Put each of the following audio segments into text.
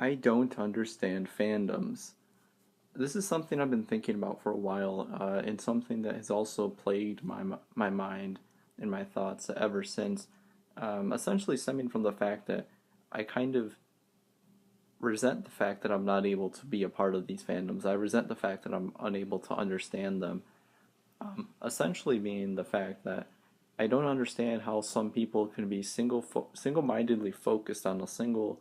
I don't understand fandoms. This is something I've been thinking about for a while, and something that has also plagued my mind and my thoughts ever since. Essentially, stemming from the fact that I kind of resent the fact that I'm not able to be a part of these fandoms. I resent the fact that I'm unable to understand them. Essentially, being the fact that I don't understand how some people can be single-mindedly focused on a single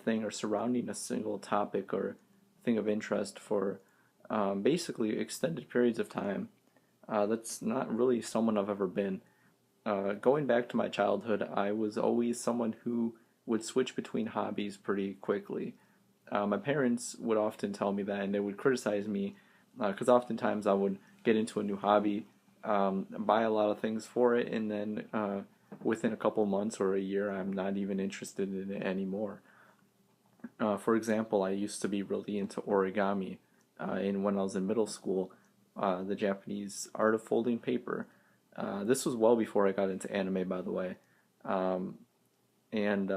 thing or surrounding a single topic or thing of interest for basically extended periods of time. That's not really someone I've ever been. Going back to my childhood, I was always someone who would switch between hobbies pretty quickly. My parents would often tell me that, and they would criticize me because oftentimes I would get into a new hobby, buy a lot of things for it, and then within a couple months or a year, I'm not even interested in it anymore. For example, I used to be really into origami, and when I was in middle school, the Japanese art of folding paper. This was well before I got into anime, by the way. Um, and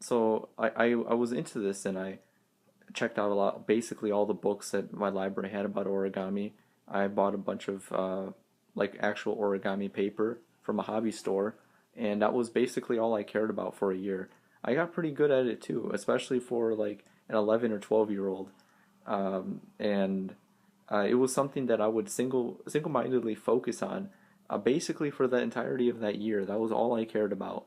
so I was into this, and I checked out a lot, basically all the books that my library had about origami. I bought a bunch of like actual origami paper from a hobby store, and that was basically all I cared about for a year. I got pretty good at it too, especially for like an 11 or 12-year old. And It was something that I would single-mindedly focus on, basically for the entirety of that year. That was all I cared about.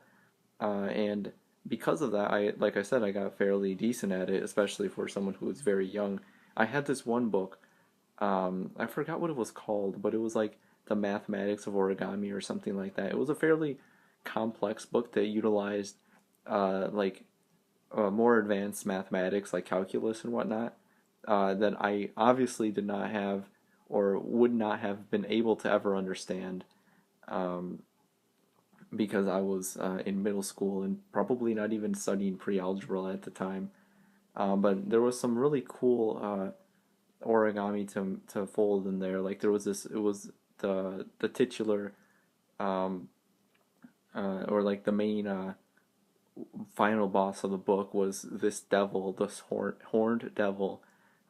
And because of that, like I said, I got fairly decent at it, especially for someone who was very young. I had this one book, I forgot what it was called, but it was like the mathematics of origami or something like that. It was a fairly complex book that utilized like more advanced mathematics, like calculus and whatnot, that I obviously did not have or would not have been able to ever understand. Um, because I was in middle school and probably not even studying pre-algebra at the time. But there was some really cool origami to fold in there. Like there was this, it was the titular um, or like the main final boss of the book was this devil, this horned devil.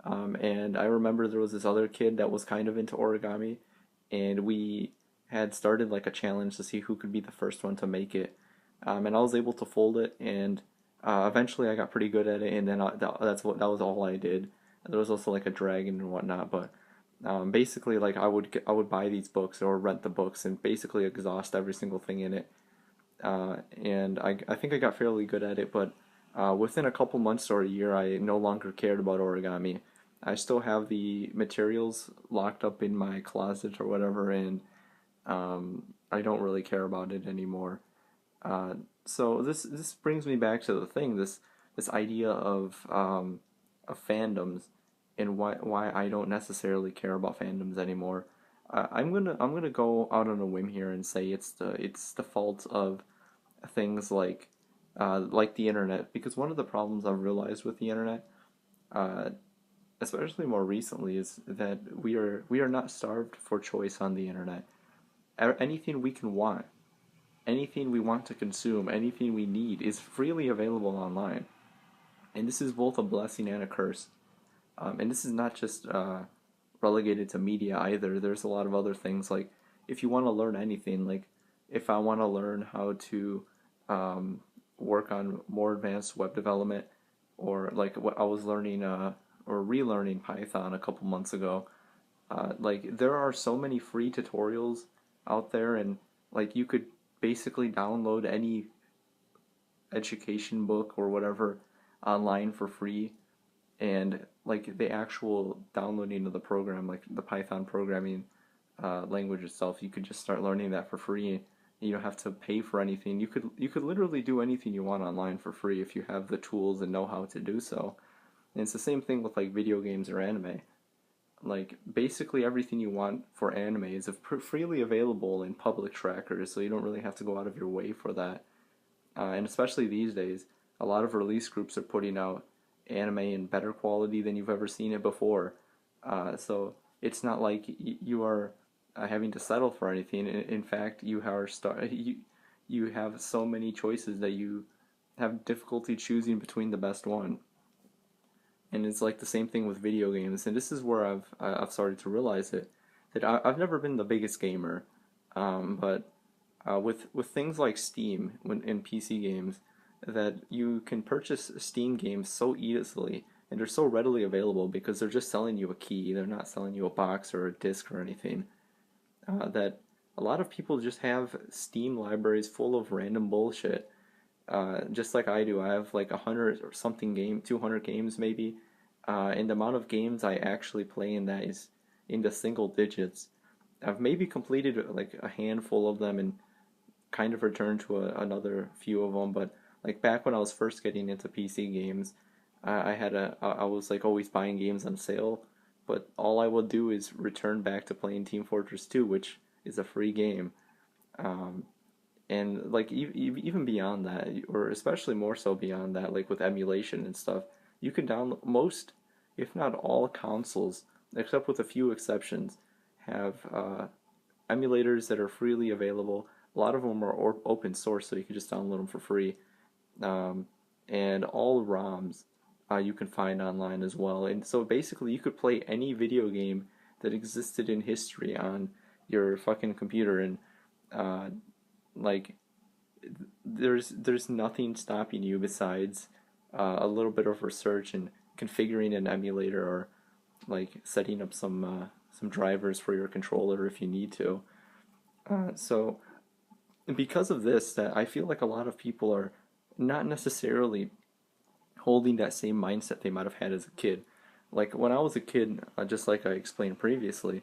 And I remember there was this other kid that was kind of into origami, and we had started like a challenge to see who could be the first one to make it. And I was able to fold it, and eventually I got pretty good at it, and then that was all I did. And there was also like a dragon and whatnot, but basically like I would buy these books or rent the books and basically exhaust every single thing in it. And I think I got fairly good at it, but within a couple months or a year, I no longer cared about origami. I still have the materials locked up in my closet or whatever, and I don't really care about it anymore. Uh, so this brings me back to the thing, this idea of fandoms and why I don't necessarily care about fandoms anymore. I'm gonna go out on a whim here and say it's the fault of things like the internet, because one of the problems I've realized with the internet, uh, especially more recently, is that we are not starved for choice on the internet. Anything we can want, anything we want to consume, anything we need is freely available online, and this is both a blessing and a curse. And this is not just relegated to media either. There's a lot of other things, like if you want to learn anything, like if I want to learn how to um, work on more advanced web development, or like what I was learning or relearning Python a couple months ago. Like there are so many free tutorials out there, and like you could basically download any education book or whatever online for free, and like the actual downloading of the program, like the Python programming language itself, you could just start learning that for free. You don't have to pay for anything. You could literally do anything you want online for free if you have the tools and know how to do so. And it's the same thing with like video games or anime. Like basically everything you want for anime is freely available in public trackers, so you don't really have to go out of your way for that. And especially these days, a lot of release groups are putting out anime in better quality than you've ever seen it before. So it's not like you are having to settle for anything. In fact, you have so many choices that you have difficulty choosing between the best one. And it's like the same thing with video games. And this is where I've started to realize it that I've never been the biggest gamer, but with things like Steam when in PC games, that you can purchase Steam games so easily and they're so readily available because they're just selling you a key. They're not selling you a box or a disc or anything. That a lot of people just have Steam libraries full of random bullshit. Just like I do, I have like 100 or something 200 games maybe, and the amount of games I actually play in that is in the single digits. I've maybe completed like a handful of them and kind of returned to another few of them, but like back when I was first getting into PC games, I was like always buying games on sale, but all I would do is return back to playing Team Fortress 2, which is a free game. Um, and like even beyond that, or especially more so beyond that, like with emulation and stuff, you can download most, if not all, consoles, except with a few exceptions, have emulators that are freely available. A lot of them are open source, so you can just download them for free. Um, and all ROMs you can find online as well. And so basically, you could play any video game that existed in history on your fucking computer, and uh, like there's nothing stopping you besides a little bit of research and configuring an emulator or like setting up some drivers for your controller if you need to. So because of this, that I feel like a lot of people are not necessarily holding that same mindset they might have had as a kid. Like when I was a kid, just like I explained previously,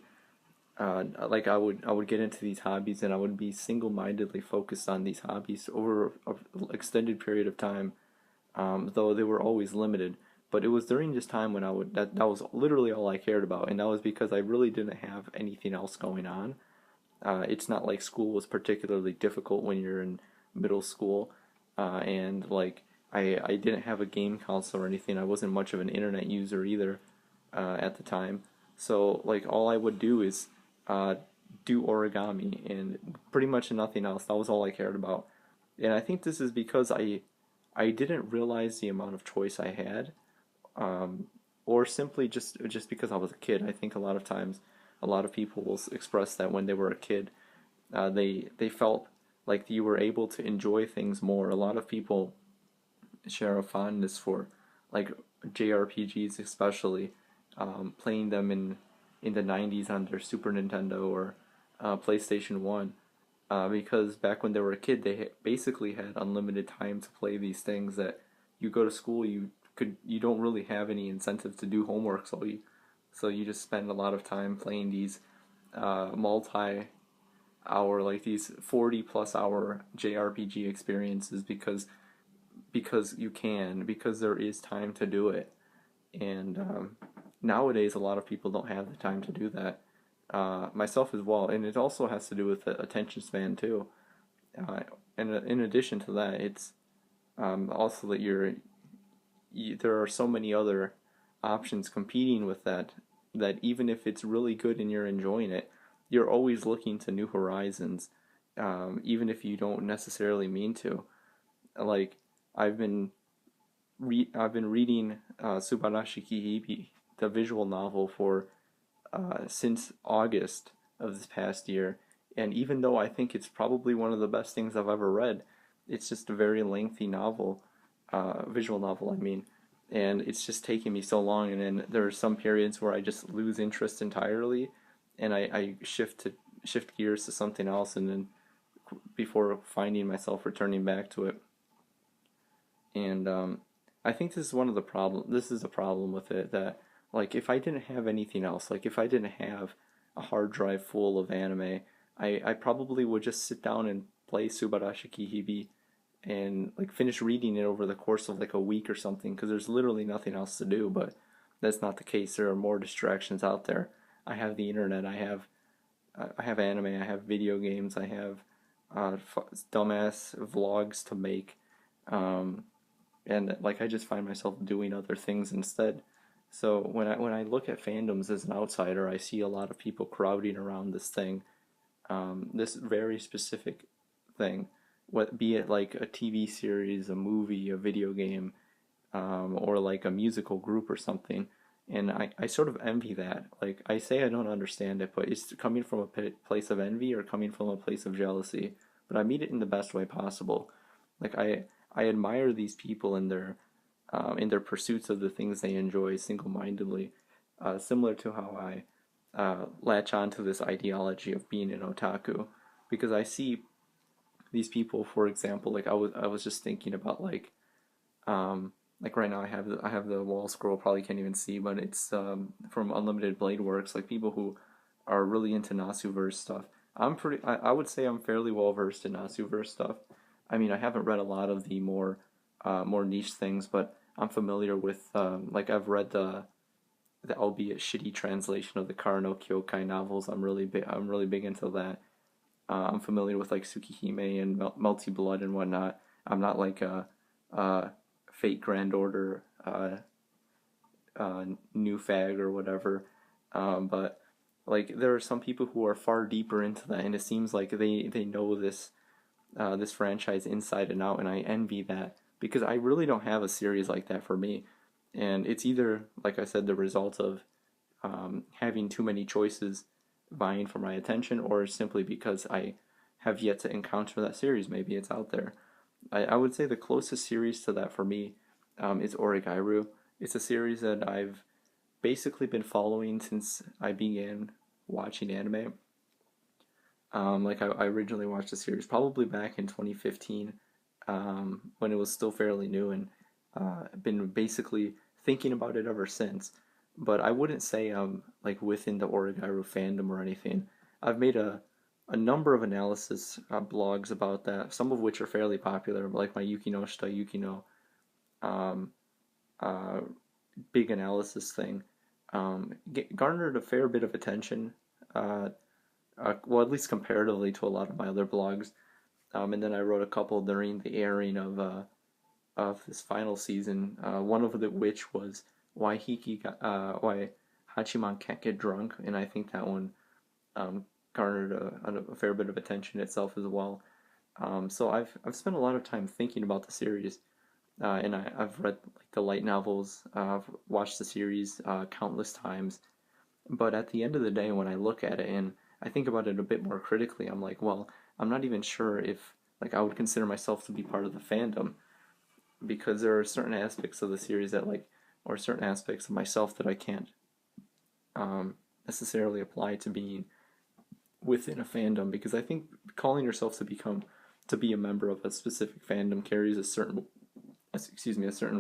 like I would get into these hobbies and I would be single-mindedly focused on these hobbies over an extended period of time, though they were always limited. But it was during this time when that was literally all I cared about, and that was because I really didn't have anything else going on. It's not like school was particularly difficult when you're in middle school, and like I didn't have a game console or anything. I wasn't much of an internet user either at the time. So like all I would do is uh, do origami and pretty much nothing else. That was all I cared about. And I think this is because I didn't realize the amount of choice I had, um, or simply just because I was a kid. I think a lot of times, a lot of people will express that when they were a kid, they felt like you were able to enjoy things more. A lot of people share a fondness for like JRPGs, especially playing them in the 90s on their Super Nintendo or PlayStation 1. Because back when they were a kid, they basically had unlimited time to play these things that you go to school, you don't really have any incentive to do homework, so you just spend a lot of time playing these multi hour, like these 40 plus hour JRPG experiences because you can, because there is time to do it. And nowadays, a lot of people don't have the time to do that. Myself as well, and it also has to do with the attention span too. Uh, and in addition to that, it's also that there are so many other options competing with that even if it's really good and you're enjoying it, you're always looking to new horizons, even if you don't necessarily mean to. Like I've been I've been reading Subarashi Kihibi, the visual novel, for since August of this past year, and even though I think it's probably one of the best things I've ever read, it's just a very lengthy novel, visual novel, I mean, and it's just taking me so long. And then there are some periods where I just lose interest entirely, and I shift gears to something else, and then before finding myself returning back to it. And I think this is one of the problem. This is a problem with it, that like if I didn't have anything else, like if I didn't have a hard drive full of anime, I probably would just sit down and play Subarashi Kihibi and like finish reading it over the course of like a week or something, because there's literally nothing else to do. But that's not the case. There are more distractions out there. I have the internet. I have anime. I have video games. I have dumbass vlogs to make. Um, and like I just find myself doing other things instead. So when I look at fandoms as an outsider, I see a lot of people crowding around this thing, this very specific thing, what be it like a TV series, a movie, a video game, or like a musical group or something. And I sort of envy that. Like, I say I don't understand it, but it's coming from a place of envy or coming from a place of jealousy. But I mean it in the best way possible. Like, I admire these people in their pursuits of the things they enjoy single-mindedly, similar to how I latch on to this ideology of being an otaku, because I see these people, for example, I was just thinking about like right now I have the wall scroll, probably can't even see, but it's from Unlimited Blade Works, like people who are really into Nasuverse stuff. I would say I'm fairly well versed in Nasuverse stuff. I mean, I haven't read a lot of the more niche things, but I'm familiar with like I've read the albeit shitty translation of the Kara Kyokai novels. I'm really big into that. I'm familiar with like Tsukihime and Melty Blood and whatnot. I'm not like a Fate Grand Order new fag or whatever, but like there are some people who are far deeper into that, and it seems like they know this franchise inside and out, and I envy that because I really don't have a series like that for me, and it's either, like I said, the result of having too many choices vying for my attention, or simply because I have yet to encounter that series. Maybe it's out there. I would say the closest series to that for me is Origairu. It's a series that I've basically been following since I began watching anime. Like I originally watched the series probably back in 2015, when it was still fairly new, and been basically thinking about it ever since. But I wouldn't say I'm like within the Origairu fandom or anything. I've made a number of analysis blogs about that, some of which are fairly popular, like my Yukino Shita Yukino um, uh, big analysis thing. Garnered a fair bit of attention, uh, well, at least comparatively to a lot of my other blogs. And then I wrote a couple during the airing of this final season. One of which was why Hachiman can't get drunk, and I think that one garnered a fair bit of attention itself as well. So I've spent a lot of time thinking about the series, and I've read like the light novels. I've watched the series countless times. But at the end of the day, when I look at it and I think about it a bit more critically, I'm like, well, I'm not even sure if like I would consider myself to be part of the fandom, because there are certain aspects of the series that like, or certain aspects of myself that I can't necessarily apply to being within a fandom, because I think calling yourself to be a member of a specific fandom carries a certain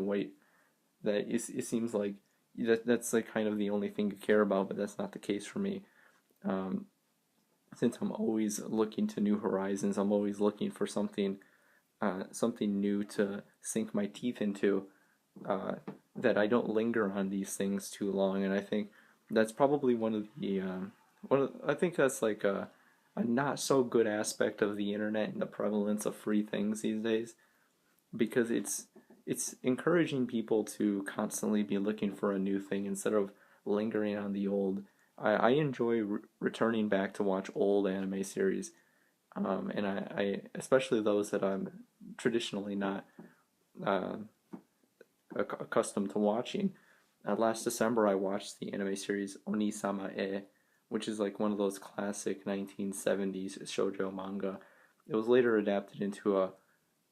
weight that it seems like that's like kind of the only thing you care about, but that's not the case for me. Um, since I'm always looking to new horizons, I'm always looking for something new to sink my teeth into. Uh, that I don't linger on these things too long, and I think that's probably I think that's like a not so good aspect of the internet and the prevalence of free things these days, because it's encouraging people to constantly be looking for a new thing instead of lingering on the old. I enjoy returning back to watch old anime series, and I especially those that I'm traditionally not uh, accustomed to watching. Last December, I watched the anime series Onisama E, which is like one of those classic 1970s shoujo manga. It was later adapted into a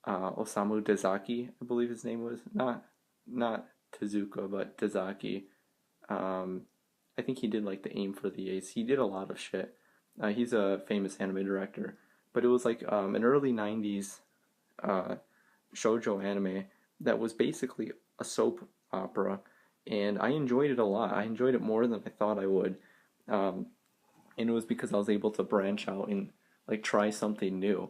Osamu Dezaki, I believe his name was. Not Tezuka, but Dezaki. Um, I think he did like the Aim for the Ace. He did a lot of shit. He's a famous anime director. But it was like an early 90s uh, shoujo anime that was basically a soap opera. And I enjoyed it a lot. I enjoyed it more than I thought I would. Um, and it was because I was able to branch out and like try something new.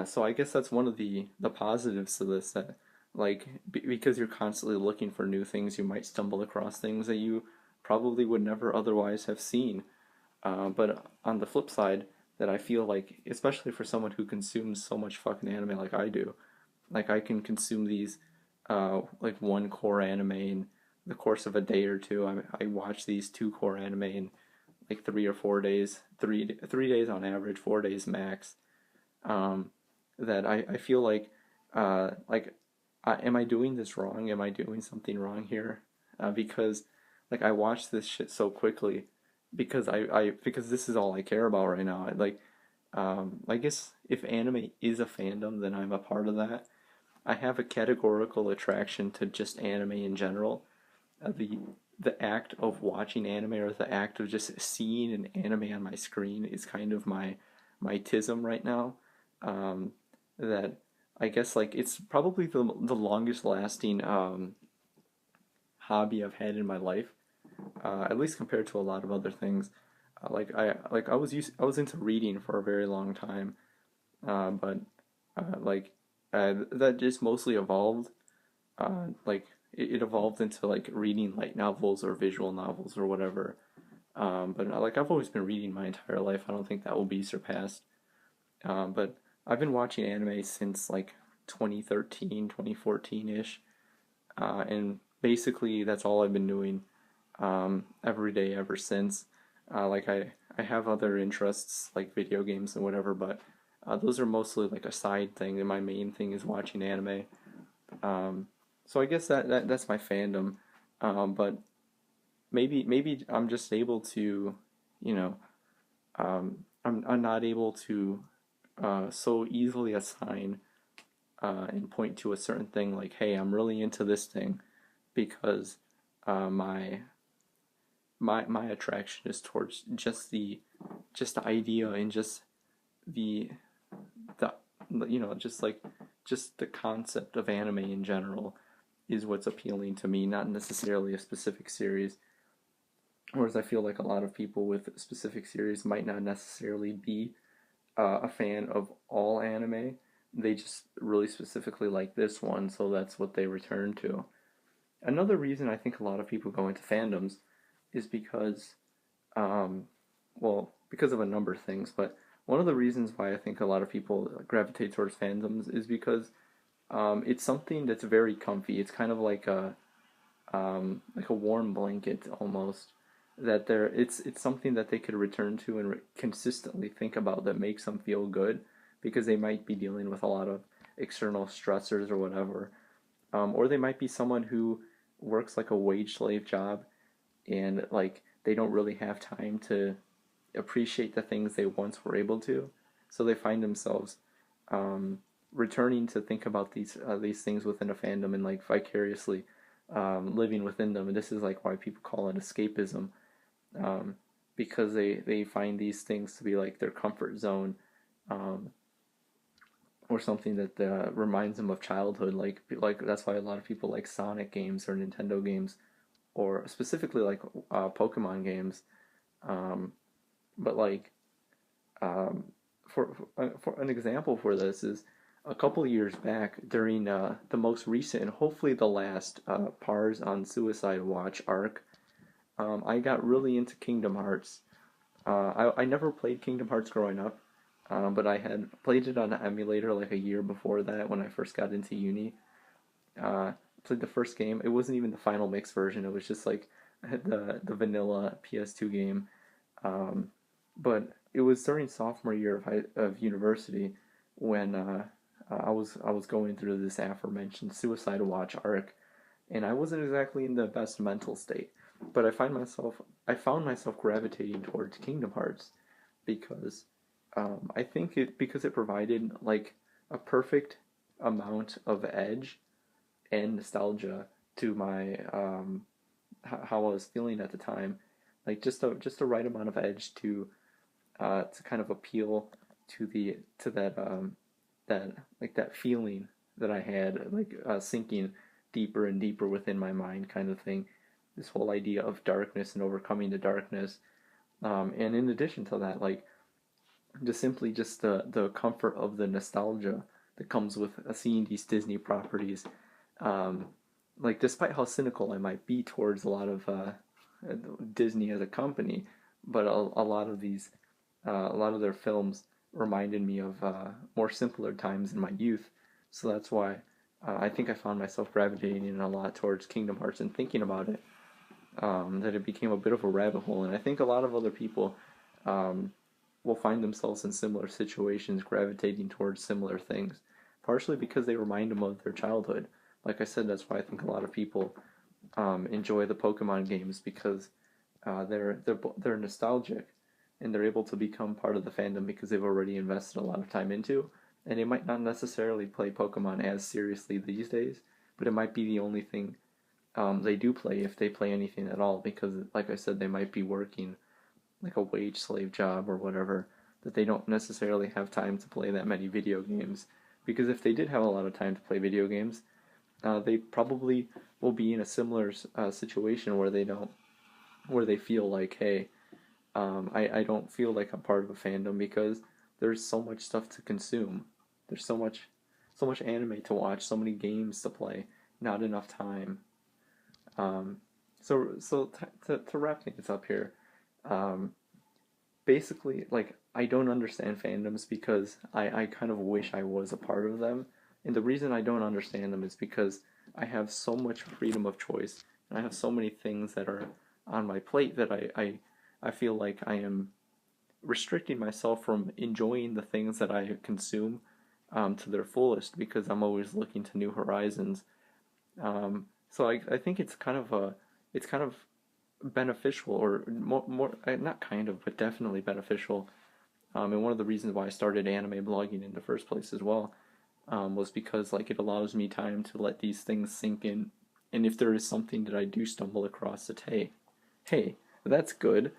So I guess that's one of the positives to this, that like because you're constantly looking for new things, you might stumble across things that you probably would never otherwise have seen. But on the flip side, that I feel like, especially for someone who consumes so much fucking anime like I do, like I can consume these like one core anime in the course of a day or two. I watch these two core anime in like 3 or 4 days, 3 days on average, 4 days max. Um, that I feel like am I doing this wrong? Am I doing something wrong here? Because like I watch this shit so quickly because because this is all I care about right now. I guess if anime is a fandom, then I'm a part of that. I have a categorical attraction to just anime in general. The act of watching anime or the act of just seeing an anime on my screen is kind of my tism right now. Um, that I guess like it's probably the longest lasting hobby I've had in my life, at least compared to a lot of other things. I was into reading for a very long time, but like that just mostly evolved. It evolved into like reading light novels or visual novels or whatever. But like I've always been reading my entire life. I don't think that will be surpassed. But I've been watching anime since like 2013, 2014 ish. And basically that's all I've been doing every day ever since. I have other interests like video games and whatever, but those are mostly like a side thing, and my main thing is watching anime. So I guess that's my fandom. But maybe I'm just able to, you know, I'm not able to so easily assign and point to a certain thing like, hey, I'm really into this thing because my my attraction is towards just the idea and just the the just the concept of anime in general is what's appealing to me, not necessarily a specific series. Whereas I feel like a lot of people with specific series might not necessarily be a fan of all anime. They just really specifically like this one, so that's what they return to. Another reason I think a lot of people go into fandoms is because, um, because of a number of things, but one of the reasons why I think a lot of people gravitate towards fandoms is because it's something that's very comfy. It's kind of like a warm blanket almost. That it's something that they could return to and consistently think about that makes them feel good because they might be dealing with a lot of external stressors or whatever, or they might be someone who works like a wage slave job and like they don't really have time to appreciate the things they once were able to, so they find themselves um, returning to think about these things within a fandom and like vicariously living within them. And this is like why people call it escapism, um, because they find these things to be like their comfort zone, um, or something that reminds them of childhood. Like that's why a lot of people like Sonic games or Nintendo games, or specifically like Pokemon games. Um, but like um, for an example for this is a couple years back during the most recent and hopefully the last Parz on Suicide Watch arc. I got really into Kingdom Hearts. I never played Kingdom Hearts growing up, but I had played it on an emulator like a year before that when I first got into uni. Played the first game. It wasn't even the final mix version. It was just like the vanilla PS2 game. Um, but it was during sophomore year of university when I was going through this aforementioned Suicide Watch arc, and I wasn't exactly in the best mental state. But I found myself gravitating towards Kingdom Hearts because I think because it provided like a perfect amount of edge and nostalgia to my how I was feeling at the time, like just the right amount of edge to kind of appeal to that like that feeling that I had like sinking deeper and deeper within my mind kind of thing. This whole idea of darkness and overcoming the darkness, and in addition to that, like just the comfort of the nostalgia that comes with seeing these Disney properties. Um, like despite how cynical I might be towards a lot of Disney as a company, but a lot of a lot of their films reminded me of more simpler times in my youth. So that's why I think I found myself gravitating a lot towards Kingdom Hearts and thinking about it. That it became a bit of a rabbit hole, and I think a lot of other people um, will find themselves in similar situations, gravitating towards similar things, partially because they remind them of their childhood, Like I said, that's why I think a lot of people enjoy the Pokemon games because they're nostalgic and they're able to become part of the fandom because they've already invested a lot of time into. And they might not necessarily play Pokemon as seriously these days, but it might be the only thing they do play if they play anything at all. Because, like I said, they might be working like a wage slave job or whatever, that they don't necessarily have time to play that many video games. Because if they did have a lot of time to play video games, they probably will be in a similar situation where where they feel like, hey, I don't feel like I'm part of a fandom because there's so much stuff to consume. There's so much anime to watch, so many games to play, not enough time. Um, to wrap things up here, um, basically, like, I don't understand fandoms because I kind of wish I was a part of them. And the reason I don't understand them is because I have so much freedom of choice and I have so many things that are on my plate that I feel like I am restricting myself from enjoying the things that I consume to their fullest because I'm always looking to new horizons. So I think it's kind of beneficial or more not kind of but definitely beneficial. And one of the reasons why I started anime blogging in the first place as well was because like it allows me time to let these things sink in. And if there is something that I do stumble across that hey, that's good.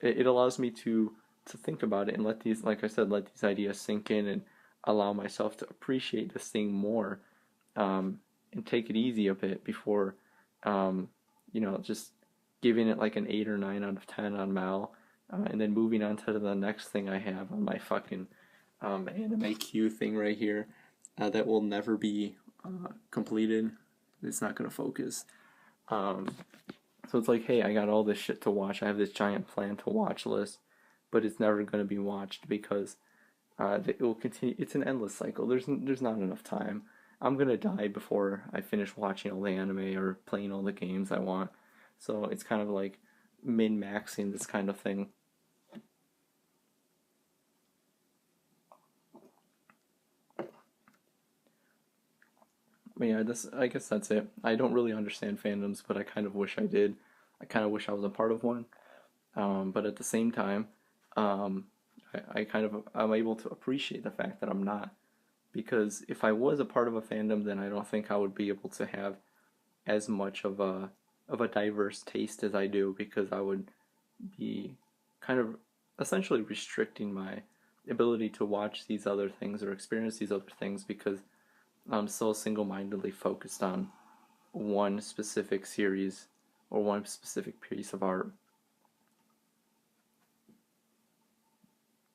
It allows me to think about it and let these, like I said, let these ideas sink in and allow myself to appreciate this thing more, and take it easy a bit before, um, just giving it like an 8 or 9 out of 10 on Mal, and then moving on to the next thing I have on my fucking anime queue thing right here, that will never be completed. It's not gonna focus. Um, so it's like, hey, I got all this shit to watch. I have this giant plan to watch list, but it's never going to be watched because it will continue. It's an endless cycle. There's not enough time. I'm gonna die before I finish watching all the anime or playing all the games I want. So it's kind of like min-maxing this kind of thing. But yeah, I guess that's it. I don't really understand fandoms, but I kind of wish I did. I kind of wish I was a part of one. But at the same time, um, I'm able to appreciate the fact that I'm not, because if I was a part of a fandom, then I don't think I would be able to have as much of a diverse taste as I do, because I would be kind of essentially restricting my ability to watch these other things or experience these other things because I'm so single-mindedly focused on one specific series or one specific piece of art.